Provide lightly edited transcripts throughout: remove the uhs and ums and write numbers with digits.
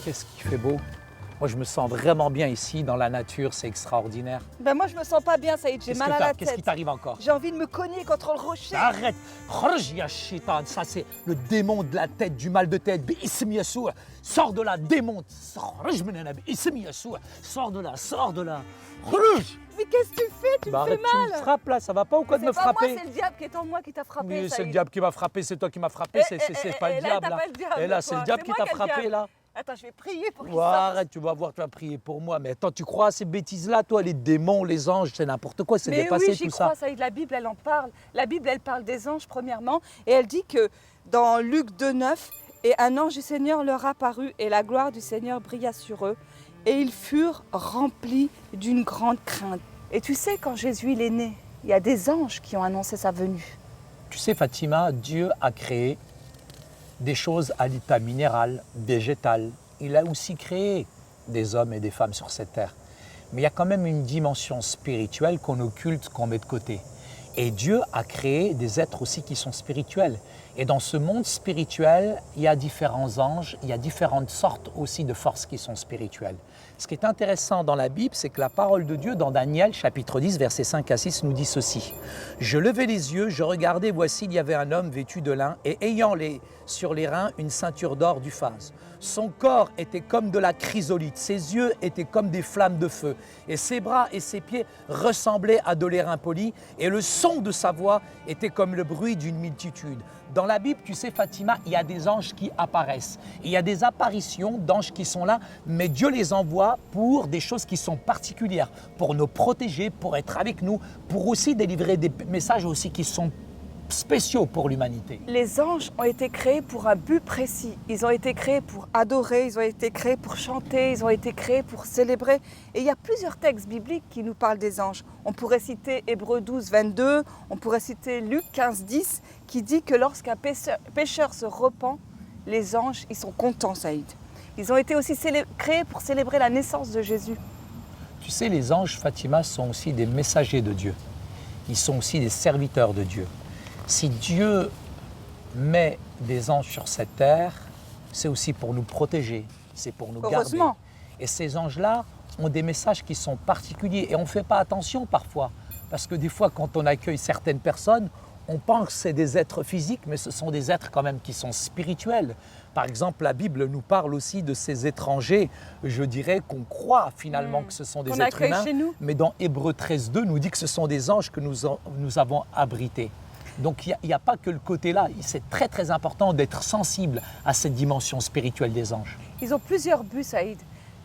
Qu'est-ce qui fait beau? Moi, je me sens vraiment bien ici, dans la nature, c'est extraordinaire. Ben moi, je me sens pas bien, Saïd, j'ai mal à la Qu'est-ce qui tête. t'arrive encore? J'ai envie de me cogner contre le rocher. Arrête! Kharj ya shaitan. Ça, c'est le démon de la tête, du mal de tête. Bism Yassoua. Sors de là, démon. Kharj minana, bism Yassoua. Sors de là, sors de là. Kharj! Mais qu'est-ce que tu fais? Tu me fais Arrête, tu me mal. frappes là, ça va pas ou quoi de me C'est pas moi, frapper? c'est le diable qui est en moi qui t'a frappé, Oui, c'est Saïd. le diable qui m'a frappé, c'est toi qui m'as frappé, c'est pas le et là, diable t'as là. pas le diable, Et là, c'est toi. le diable C'est qui moi t'a qui ai le frappé diable. là. Attends, je vais prier pour qu'il Ouais, sorte. arrête, tu vas voir, tu vas prier pour moi. Mais attends, tu crois à ces bêtises-là, toi, les démons, les anges, c'est n'importe quoi, c'est Mais dépassé oui, j'y tout ça. crois, Saïd. La Bible, elle en parle. La Bible, elle parle des anges, premièrement. Et elle dit que dans Luc 2,9, et un ange du Seigneur leur apparut, et la gloire du Seigneur brilla sur eux. Et ils furent remplis d'une grande crainte. Et tu sais, quand Jésus il est né, il y a des anges qui ont annoncé sa venue. Tu sais, Fatima, Dieu a créé des choses à l'état minéral, végétal. Il a aussi créé des hommes et des femmes sur cette terre. Mais il y a quand même une dimension spirituelle qu'on occulte, qu'on met de côté. Et Dieu a créé des êtres aussi qui sont spirituels. Et dans ce monde spirituel, il y a différents anges, il y a différentes sortes aussi de forces qui sont spirituelles. Ce qui est intéressant dans la Bible, c'est que la parole de Dieu, dans Daniel, chapitre 10, versets 5 à 6, nous dit ceci. « Je levai les yeux, je regardai, voici, il y avait un homme vêtu de lin et ayant sur les reins une ceinture d'or du phase. Son corps était comme de la chrysolite, ses yeux étaient comme des flammes de feu, et ses bras et ses pieds ressemblaient à de l'airain poli, et le son de sa voix était comme le bruit d'une multitude. » Dans la Bible, tu sais, Fatima, il y a des anges qui apparaissent. Il y a des apparitions d'anges qui sont là, mais Dieu les envoie pour des choses qui sont particulières, pour nous protéger, pour être avec nous, pour aussi délivrer des messages aussi qui sont spéciaux pour l'humanité. Les anges ont été créés pour un but précis. Ils ont été créés pour adorer, ils ont été créés pour chanter, ils ont été créés pour célébrer. Et il y a plusieurs textes bibliques qui nous parlent des anges. On pourrait citer Hébreux 12, 22, on pourrait citer Luc 15, 10, qui dit que lorsqu'un pécheur se repent, les anges, ils sont contents, Saïd. Ils ont été aussi créés pour célébrer la naissance de Jésus. Tu sais, les anges, Fatima, sont aussi des messagers de Dieu. Ils sont aussi des serviteurs de Dieu. Si Dieu met des anges sur cette terre, c'est aussi pour nous protéger, c'est pour nous garder. Heureusement. Et ces anges-là ont des messages qui sont particuliers et on ne fait pas attention parfois. Parce que des fois, quand on accueille certaines personnes, on pense que c'est des êtres physiques, mais ce sont des êtres quand même qui sont spirituels. Par exemple, la Bible nous parle aussi de ces étrangers, je dirais qu'on croit finalement que ce sont des êtres humains. Chez nous. Mais dans Hébreux 13, 2 nous dit que ce sont des anges que nous avons abrités. Donc il n'y a pas que le côté-là, c'est très très important d'être sensible à cette dimension spirituelle des anges. Ils ont plusieurs buts, Saïd.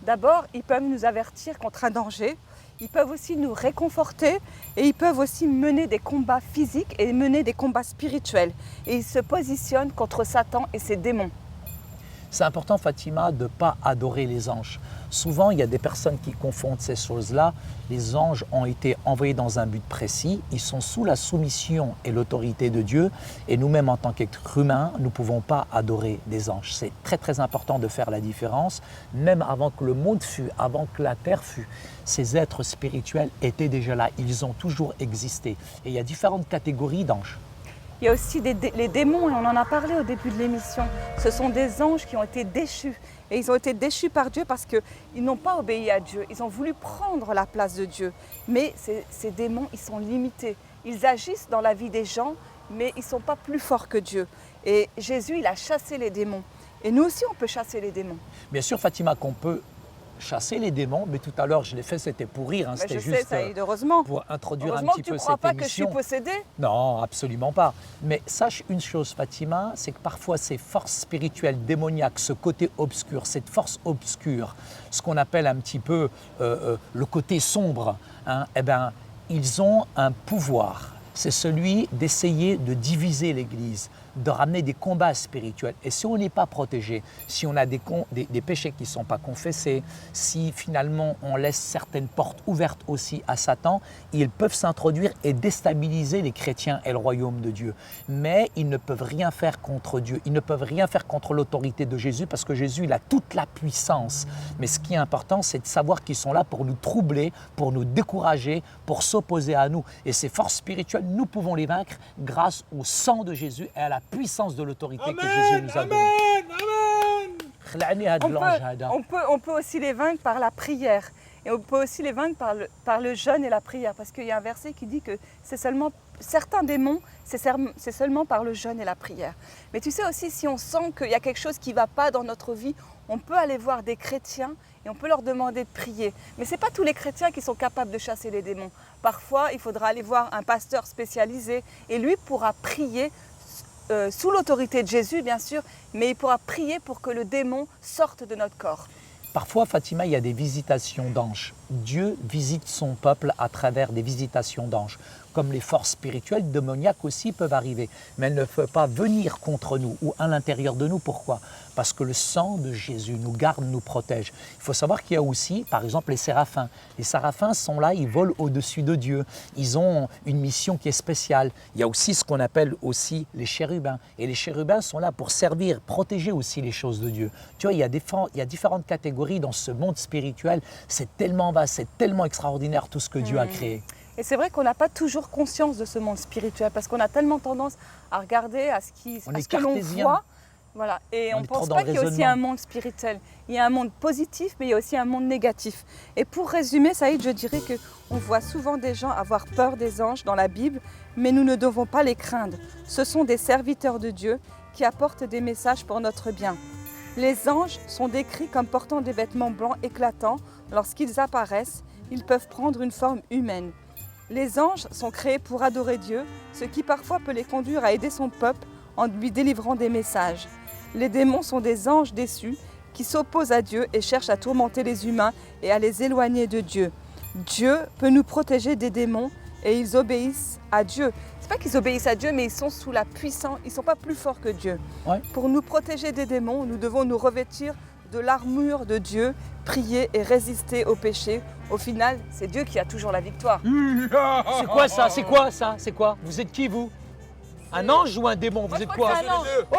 D'abord, ils peuvent nous avertir contre un danger, ils peuvent aussi nous réconforter et ils peuvent aussi mener des combats physiques et mener des combats spirituels. Et ils se positionnent contre Satan et ses démons. C'est important, Fatima, de ne pas adorer les anges. Souvent, il y a des personnes qui confondent ces choses-là. Les anges ont été envoyés dans un but précis. Ils sont sous la soumission et l'autorité de Dieu. Et nous-mêmes, en tant qu'êtres humains, nous ne pouvons pas adorer des anges. C'est très, très important de faire la différence. Même avant que le monde fût, avant que la terre fût, ces êtres spirituels étaient déjà là. Ils ont toujours existé. Et il y a différentes catégories d'anges. Il y a aussi les démons, et on en a parlé au début de l'émission. Ce sont des anges qui ont été déchus. Et ils ont été déchus par Dieu parce qu'ils n'ont pas obéi à Dieu. Ils ont voulu prendre la place de Dieu. Mais ces démons, ils sont limités. Ils agissent dans la vie des gens, mais ils ne sont pas plus forts que Dieu. Et Jésus, il a chassé les démons. Et nous aussi, on peut chasser les démons. Bien sûr, Fatima, qu'on peut chasser les démons, mais tout à l'heure, je l'ai fait, c'était pour rire. Hein, c'était juste Saïd, heureusement. pour introduire un Heureusement petit que tu peu ne crois cette pas émission. que je suis possédée. Non, absolument pas. Mais sache une chose, Fatima, c'est que parfois ces forces spirituelles démoniaques, ce côté obscur, cette force obscure, ce qu'on appelle un petit peu le côté sombre, hein, eh ben, ils ont un pouvoir. C'est celui d'essayer de diviser l'Église, de ramener des combats spirituels. Et si on n'est pas protégé, si on a des péchés qui ne sont pas confessés, si finalement on laisse certaines portes ouvertes aussi à Satan, ils peuvent s'introduire et déstabiliser les chrétiens et le royaume de Dieu. Mais ils ne peuvent rien faire contre Dieu, ils ne peuvent rien faire contre l'autorité de Jésus parce que Jésus, il a toute la puissance. Mais ce qui est important, c'est de savoir qu'ils sont là pour nous troubler, pour nous décourager, pour s'opposer à nous. Et ces forces spirituelles, nous pouvons les vaincre grâce au sang de Jésus et à la puissance de l'autorité que Jésus nous a donnée. Amen. خلعني هاد اللونج هذا. On peut aussi les vaincre par la prière. Et on peut aussi les vaincre par le jeûne et la prière. Parce qu'il y a un verset qui dit que c'est seulement certains démons, c'est seulement par le jeûne et la prière. Mais tu sais aussi, si on sent qu'il y a quelque chose qui ne va pas dans notre vie, on peut aller voir des chrétiens et on peut leur demander de prier. Mais ce n'est pas tous les chrétiens qui sont capables de chasser les démons. Parfois, il faudra aller voir un pasteur spécialisé et lui pourra prier sous l'autorité de Jésus, bien sûr, mais il pourra prier pour que le démon sorte de notre corps. Parfois, Fatima, il y a des visitations d'anges. Dieu visite son peuple à travers des visitations d'anges. Comme les forces spirituelles démoniaques aussi peuvent arriver. Mais elles ne peuvent pas venir contre nous ou à l'intérieur de nous. Pourquoi? Parce que le sang de Jésus nous garde, nous protège. Il faut savoir qu'il y a aussi, par exemple, les séraphins. Les séraphins sont là, ils volent au-dessus de Dieu. Ils ont une mission qui est spéciale. Il y a aussi ce qu'on appelle aussi les chérubins. Et les chérubins sont là pour servir, protéger aussi les choses de Dieu. Tu vois, il y a différentes catégories dans ce monde spirituel. C'est tellement vaste, c'est tellement extraordinaire tout ce que Dieu a créé. Et c'est vrai qu'on n'a pas toujours conscience de ce monde spirituel parce qu'on a tellement tendance à regarder à ce que l'on voit. Voilà. Et on ne pense pas qu'il y a aussi un monde spirituel. Il y a un monde positif, mais il y a aussi un monde négatif. Et pour résumer, Saïd, je dirais qu'on voit souvent des gens avoir peur des anges dans la Bible, mais nous ne devons pas les craindre. Ce sont des serviteurs de Dieu qui apportent des messages pour notre bien. Les anges sont décrits comme portant des vêtements blancs éclatants. Lorsqu'ils apparaissent, ils peuvent prendre une forme humaine. Les anges sont créés pour adorer Dieu, ce qui parfois peut les conduire à aider son peuple en lui délivrant des messages. Les démons sont des anges déçus qui s'opposent à Dieu et cherchent à tourmenter les humains et à les éloigner de Dieu. Dieu peut nous protéger des démons et ils obéissent à Dieu. C'est pas qu'ils obéissent à Dieu, mais ils sont sous la puissance, ils ne sont pas plus forts que Dieu. Ouais. Pour nous protéger des démons, nous devons nous revêtir de l'armure de Dieu, prier et résister au péché. Au final, c'est Dieu qui a toujours la victoire. C'est quoi ça? C'est quoi ça? C'est quoi? Vous êtes qui, vous? Un ange ou un démon? Vous êtes quoi? C'est un ange. Oh!